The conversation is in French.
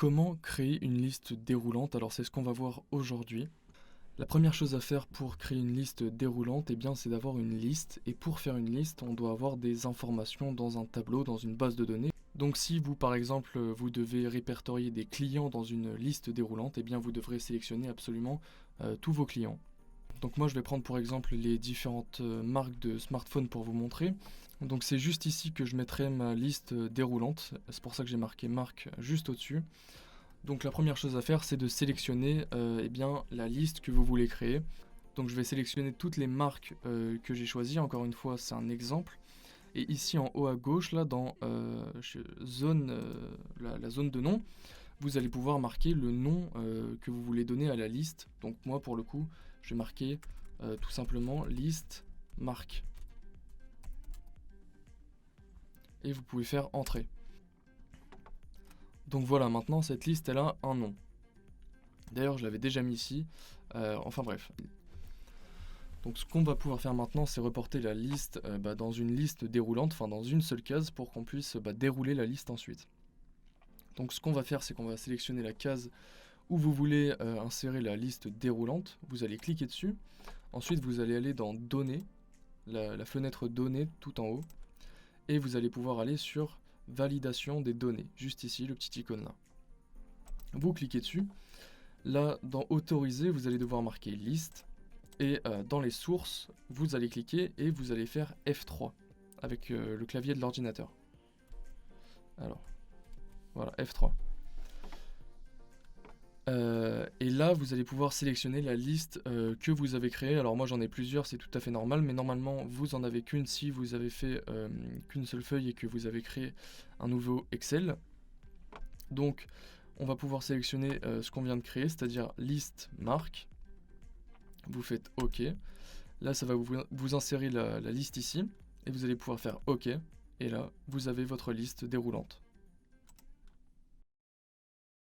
Comment créer une liste déroulante? Alors c'est ce qu'on va voir aujourd'hui. La première chose à faire pour créer une liste déroulante, c'est d'avoir une liste. Et pour faire une liste, on doit avoir des informations dans un tableau, dans une base de données. Donc si vous, par exemple, vous devez répertorier des clients dans une liste déroulante, vous devrez sélectionner absolument tous vos clients. Donc moi je vais prendre pour exemple les différentes marques de smartphones pour vous montrer. Donc c'est juste ici que je mettrai ma liste déroulante. C'est pour ça que j'ai marqué marque juste au-dessus. Donc la première chose à faire, c'est de sélectionner la liste que vous voulez créer. Donc je vais sélectionner toutes les marques que j'ai choisies. Encore une fois, c'est un exemple. Et ici en haut à gauche, là dans la zone de nom, vous allez pouvoir marquer le nom que vous voulez donner à la liste. Donc moi pour le coup, je vais marquer tout simplement liste marque. Et vous pouvez faire entrer. Donc voilà, maintenant cette liste elle a un nom. D'ailleurs je l'avais déjà mis ici, enfin bref. Donc ce qu'on va pouvoir faire maintenant, c'est reporter la liste dans une liste déroulante, enfin dans une seule case pour qu'on puisse dérouler la liste ensuite. Donc ce qu'on va faire, c'est qu'on va sélectionner la case où vous voulez insérer la liste déroulante. Vous allez cliquer dessus. Ensuite vous allez aller dans données, la fenêtre données tout en haut. Et vous allez pouvoir aller sur validation des données, juste ici, le petit icône là. Vous cliquez dessus. Là, dans autoriser, vous allez devoir marquer liste. Et dans les sources, vous allez cliquer et vous allez faire F3 avec le clavier de l'ordinateur. Alors, voilà, F3. Et là, vous allez pouvoir sélectionner la liste que vous avez créée. Alors moi, j'en ai plusieurs, c'est tout à fait normal, mais normalement, vous en avez qu'une si vous avez fait qu'une seule feuille et que vous avez créé un nouveau Excel. Donc, on va pouvoir sélectionner ce qu'on vient de créer, c'est-à-dire liste marque. Vous faites OK. Là, ça va vous insérer la liste ici, et vous allez pouvoir faire OK. Et là, vous avez votre liste déroulante.